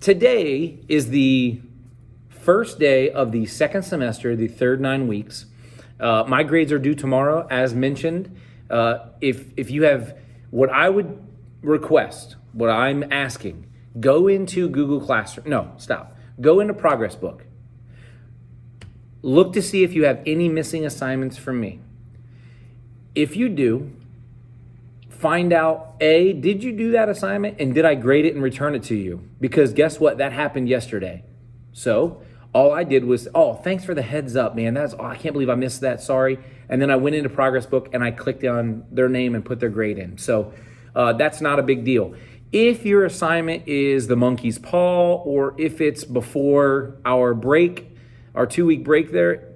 Today is the first day of the second semester, the third 9 weeks. My grades are due tomorrow, as mentioned. If you have, what I would request, what I'm asking, go into Google Classroom. No, stop. Go into Progress Book. Look to see if you have any missing assignments from me. If you do, find out, A, did you do that assignment and did I grade it and return it to you? Because guess what? That happened yesterday. So all I did was, oh, thanks for the heads up, man. I can't believe I missed that. Sorry. And then I went into Progress Book and I clicked on their name and put their grade in. So that's not a big deal. If your assignment is the monkey's paw, or if it's before our break, our 2-week break there,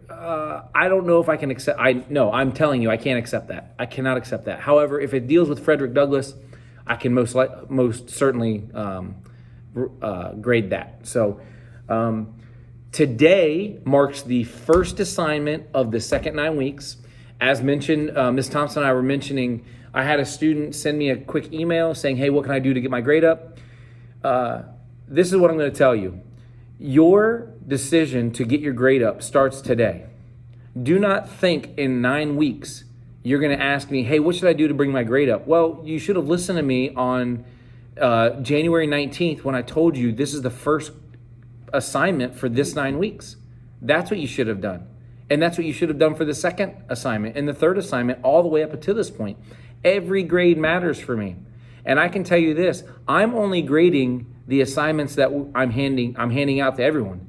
I don't know if I can accept. I'm telling you, I can't accept that. I cannot accept that. However, if it deals with Frederick Douglass, I can most certainly grade that. So today marks the first assignment of the second 9 weeks. As mentioned, Ms. Thompson and I were mentioning, I had a student send me a quick email saying, hey, what can I do to get my grade up? This is what I'm going to tell you. Your decision to get your grade up starts today. Do not think in 9 weeks you're going to ask me, hey, what should I do to bring my grade up? Well, you should have listened to me on January 19th when I told you this is the first assignment for this 9 weeks. That's what you should have done. And that's what you should have done for the second assignment and the third assignment all the way up until this point. Every grade matters for me. And I can tell you this, I'm only grading the assignments that I'm handing out to everyone.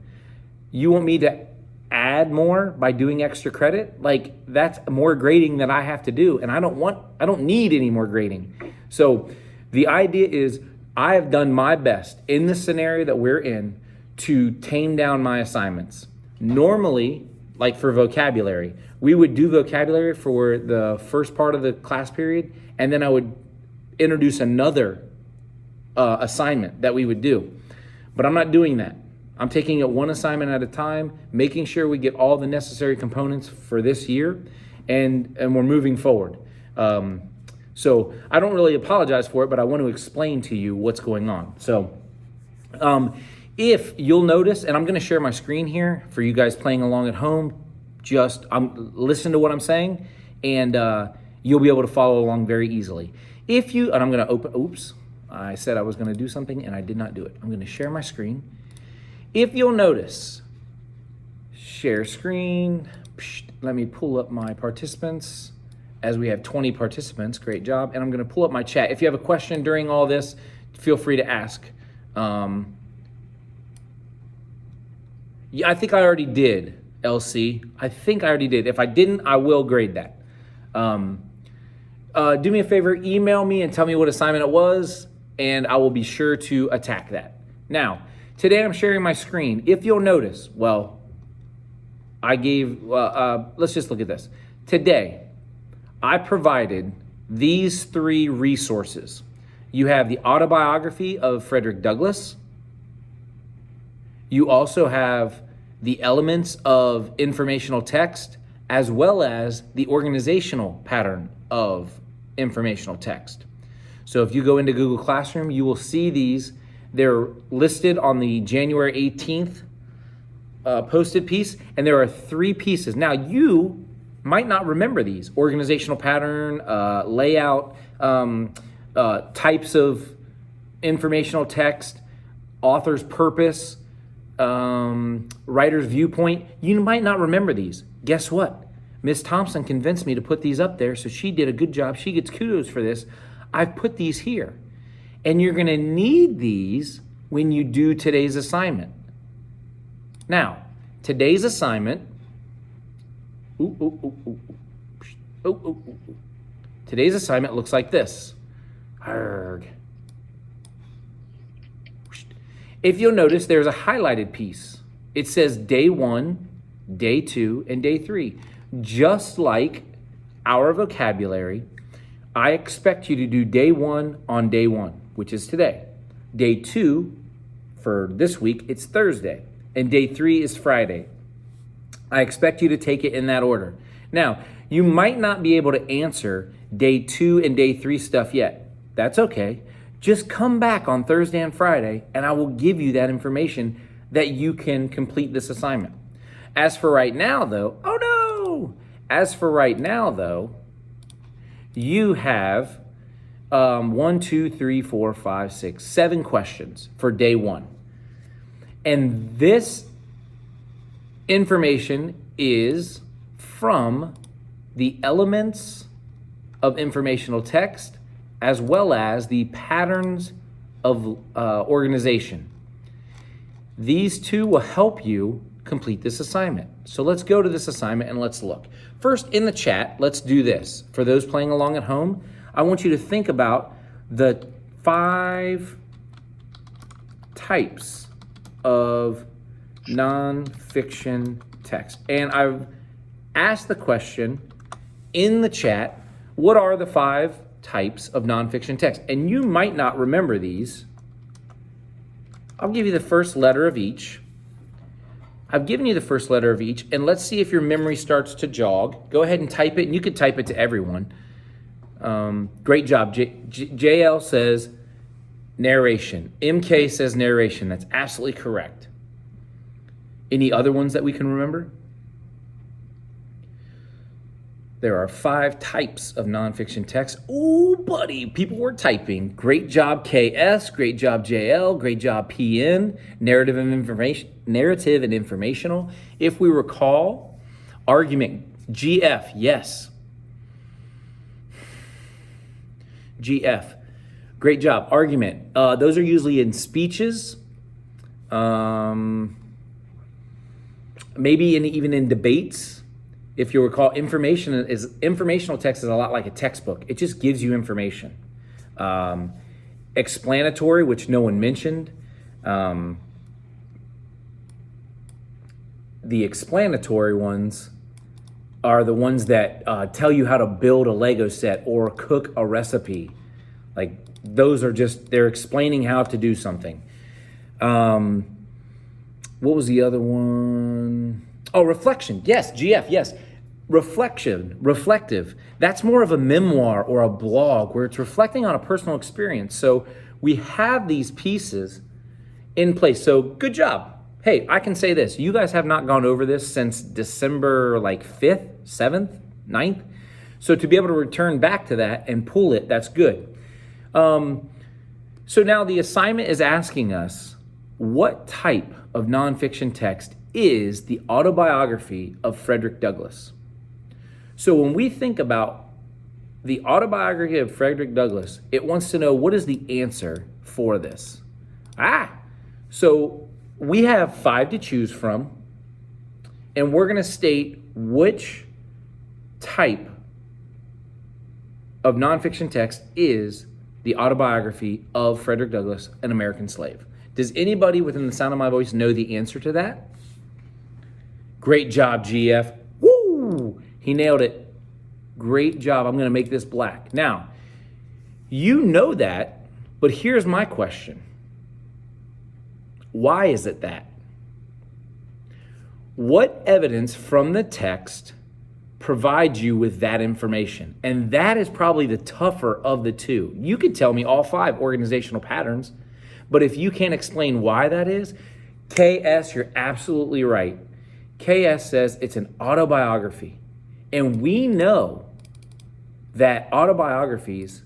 You want me to add more by doing extra credit? Like, that's more grading that I have to do, and I don't need any more grading. So the idea is I have done my best in the scenario that we're in to tame down my assignments. Normally, like for vocabulary, we would do vocabulary for the first part of the class period, and then I would introduce another assignment that we would do. But I'm not doing that. I'm taking it one assignment at a time, making sure we get all the necessary components for this year, and we're moving forward. So I don't really apologize for it, but I want to explain to you what's going on. So if you'll notice, and I'm going to share my screen here for you guys playing along at home, just listen to what I'm saying, and you'll be able to follow along very easily. And I'm going to oops, I said I was going to do something and I did not do it. I'm going to share my screen. If you'll notice, share screen, let me pull up my participants, as we have 20 participants, great job. And I'm going to pull up my chat. If you have a question during all this, feel free to ask. Yeah, I think I already did, LC. I think I already did. If I didn't, I will grade that. Do me a favor, email me and tell me what assignment it was, and I will be sure to attack that. Now, today I'm sharing my screen. If you'll notice, well, I gave, let's just look at this. Today, I provided these 3 resources. You have the Autobiography of Frederick Douglass. You also have the elements of informational text, as well as the organizational pattern of informational text. So if you go into Google Classroom, you will see these. They're listed on the January 18th posted piece, and there are 3 pieces. Now, you might not remember these: organizational pattern, layout, types of informational text, author's purpose, writer's viewpoint. You might not remember these. Guess what? Ms. Thompson convinced me to put these up there, so she did a good job. She gets kudos for this. I've put these here. And you're going to need these when you do today's assignment. Now, today's assignment, today's assignment looks like this. Arrgh. If you'll notice, there's a highlighted piece. It says day 1, day 2, and day 3. Just like our vocabulary, I expect you to do day 1 on day 1, which is today. Day 2, for this week, it's Thursday. And day 3 is Friday. I expect you to take it in that order. Now, you might not be able to answer day 2 and day 3 stuff yet. That's okay. Just come back on Thursday and Friday, and I will give you that information that you can complete this assignment. As for right now, though, you have 1, 2, 3, 4, 5, 6, 7 questions for day 1. And this information is from the elements of informational text as well as the patterns of organization. These two will help you complete this assignment. So let's go to this assignment and let's look. First, in the chat, let's do this. For those playing along at home, I want you to think about the 5 types of nonfiction text. And I've asked the question in the chat, what are the 5 types of nonfiction text? And you might not remember these. I'll give you the first letter of each. I've given you the first letter of each, and let's see if your memory starts to jog. Go ahead and type it, and you could type it to everyone. Great job. JL says narration. MK says narration. That's absolutely correct. Any other ones that we can remember? There are 5 types of nonfiction text. Ooh, buddy, people were typing. Great job, KS. Great job, JL. Great job, PN. Narrative and informational. If we recall, argument, GF, yes. GF. Great job. Argument. Those are usually in speeches. Maybe even in debates. If you recall, informational text is a lot like a textbook. It just gives you information. Explanatory, which no one mentioned. The explanatory ones are the ones that tell you how to build a Lego set or cook a recipe. Like those are just, they're explaining how to do something. What was the other one? Oh, reflection. Yes, GF, yes. Reflective. That's more of a memoir or a blog where it's reflecting on a personal experience. So we have these pieces in place. So good job. Hey, I can say this. You guys have not gone over this since December 5th, 7th, 9th. So to be able to return back to that and pull it, that's good. So now the assignment is asking us, what type of nonfiction text is the autobiography of Frederick Douglass? So when we think about the autobiography of Frederick Douglass, it wants to know what is the answer for this. So we have 5 to choose from, and we're going to state which type of nonfiction text is the autobiography of Frederick Douglass, an American slave. Does anybody within the sound of my voice know the answer to that? Great job, GF. Woo! He nailed it. Great job. I'm going to make this black. Now, you know that, but here's my question. Why is it that? What evidence from the text provides you with that information? And that is probably the tougher of the two. You could tell me all 5 organizational patterns, but if you can't explain why that is, KS, you're absolutely right. KS says it's an autobiography. And we know that autobiographies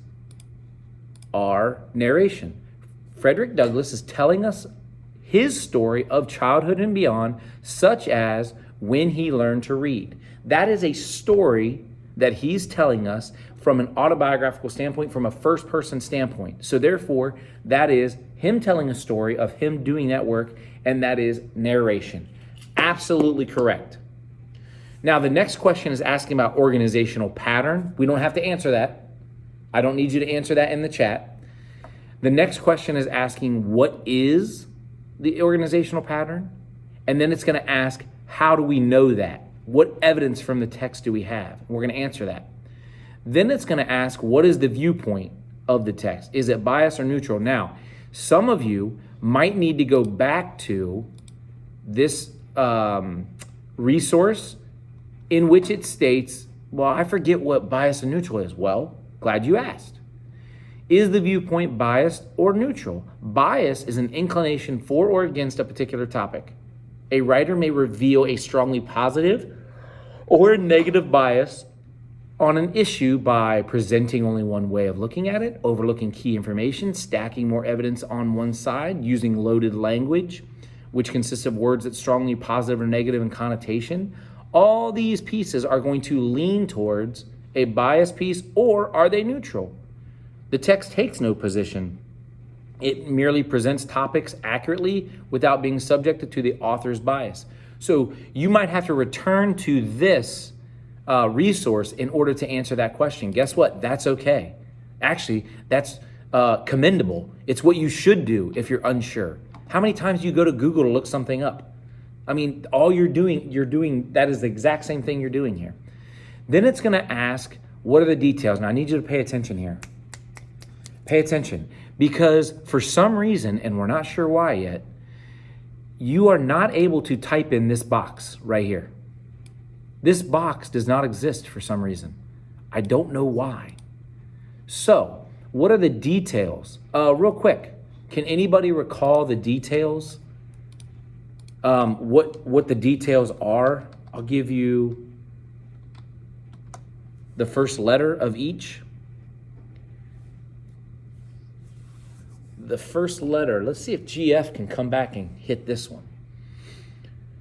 are narration. Frederick Douglass is telling us his story of childhood and beyond, such as when he learned to read. That is a story that he's telling us from an autobiographical standpoint, from a first-person standpoint. So therefore, that is him telling a story of him doing that work, and that is narration. Absolutely correct. Now, the next question is asking about organizational pattern. We don't have to answer that. I don't need you to answer that in the chat. The next question is asking, what is the organizational pattern? And then it's going to ask, how do we know that? What evidence from the text do we have? We're going to answer that. Then it's going to ask, what is the viewpoint of the text? Is it biased or neutral? Now, some of you might need to go back to this resource in which it states, well, I forget what bias and neutral is. Well, glad you asked. Is the viewpoint biased or neutral? Bias is an inclination for or against a particular topic. A writer may reveal a strongly positive or negative bias on an issue by presenting only one way of looking at it, overlooking key information, stacking more evidence on one side, using loaded language, which consists of words that strongly positive or negative in connotation. All these pieces are going to lean towards a biased piece, or are they neutral? The text takes no position. It merely presents topics accurately without being subjected to the author's bias. So you might have to return to this resource in order to answer that question. Guess what? That's okay. Actually, that's commendable. It's what you should do if you're unsure. How many times do you go to Google to look something up? I mean, all you're doing, that is the exact same thing you're doing here. Then it's going to ask, what are the details? Now, I need you to pay attention here. Pay attention, because for some reason, and we're not sure why yet, you are not able to type in this box right here. This box does not exist for some reason. I don't know why. So, what are the details? Real quick, can anybody recall the details? What the details are? I'll give you the first letter of each. The first letter, let's see if GF can come back and hit this one.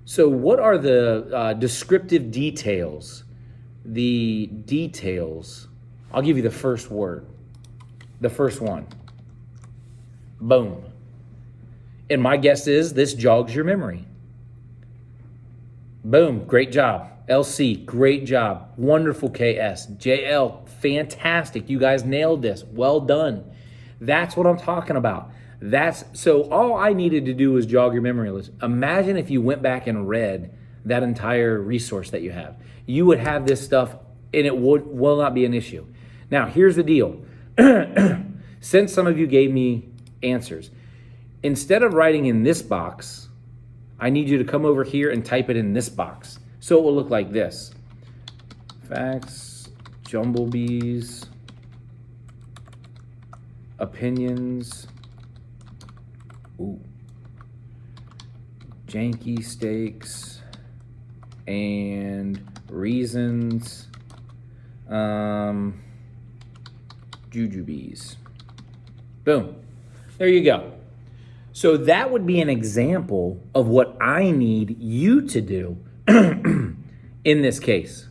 So what are the descriptive details? The details, I'll give you the first word, the first one. Boom. And my guess is this jogs your memory. Boom, great job. LC, great job. Wonderful, KS. JL, fantastic. You guys nailed this. Well done. That's what I'm talking about. So all I needed to do was jog your memory list. Imagine if you went back and read that entire resource that you have. You would have this stuff and it will not be an issue. Now, here's the deal. Since some of you gave me answers, instead of writing in this box, I need you to come over here and type it in this box. So it will look like this. Facts, Jumblebees, opinions, janky steaks, and reasons, jujubes. Boom. There you go. So that would be an example of what I need you to do in this case.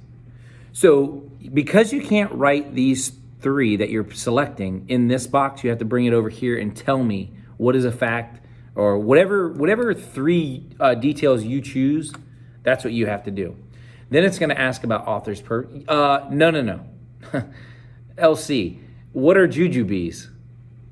So because you can't write these three that you're selecting in this box, you have to bring it over here and tell me what is a fact, or whatever three details you choose, that's what you have to do. Then it's going to ask about author's no. LC, what are jujubes?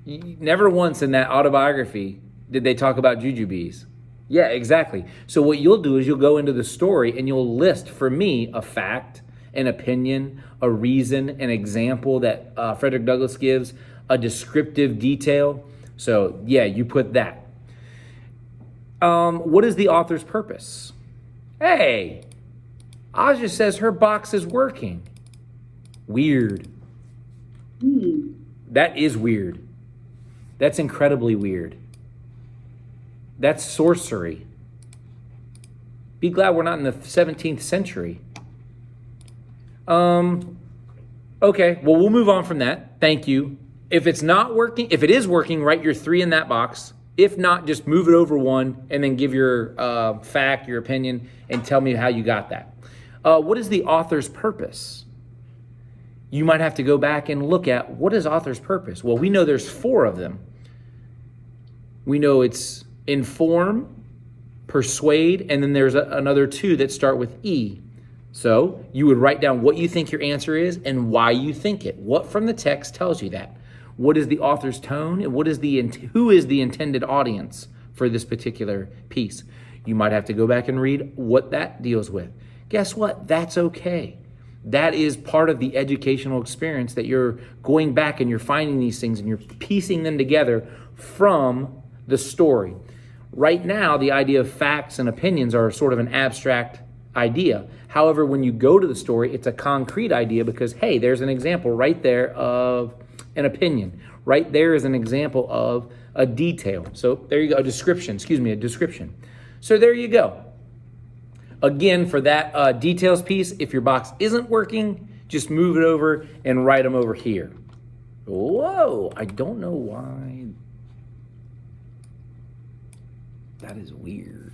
Never once in that autobiography did they talk about jujubes. Yeah, exactly. So what you'll do is you'll go into the story and you'll list for me a fact, an opinion, a reason, an example that Frederick Douglass gives, a descriptive detail. So yeah, you put that. What is the author's purpose? Hey, Aja says her box is working. Weird. That is weird. That's incredibly weird. That's sorcery. Be glad we're not in the 17th century. Okay, well, we'll move on from that. Thank you. If it's not working, if it is working, write your three in that box. If not, just move it over one and then give your fact, your opinion, and tell me how you got that. What is the author's purpose? You might have to go back and look at what is author's purpose. Well, we know there's four of them. We know it's inform, persuade, and then there's another two that start with E. So you would write down what you think your answer is and why you think it. What from the text tells you that? What is the author's tone, and who is the intended audience for this particular piece? You might have to go back and read what that deals with. Guess what? That's okay. That is part of the educational experience, that you're going back and you're finding these things and you're piecing them together from the story. Right now, the idea of facts and opinions are sort of an abstract idea. However, when you go to the story, it's a concrete idea because, hey, there's an example right there of an opinion. Right there is an example of a detail. So there you go, a description. So there you go. Again, for that details piece, if your box isn't working, just move it over and write them over here. Whoa, I don't know why. That is weird.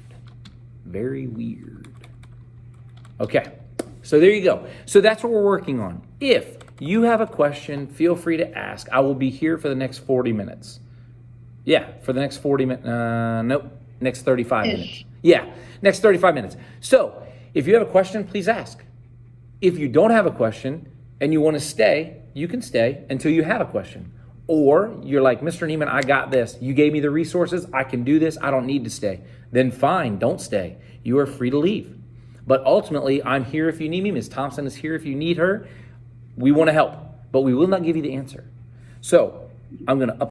Very weird. Okay, so there you go. So that's what we're working on. If you have a question, feel free to ask. I will be here for the next 40 minutes. Yeah, for the next 40 minutes. Nope, next 35 minutes. Yeah, next 35 minutes. So if you have a question, please ask. If you don't have a question and you want to stay, you can stay until you have a question. Or you're like, Mr. Neiman, I got this. You gave me the resources. I can do this. I don't need to stay. Then fine, don't stay. You are free to leave. But ultimately, I'm here if you need me. Ms. Thompson is here if you need her. We want to help, but we will not give you the answer. So I'm going to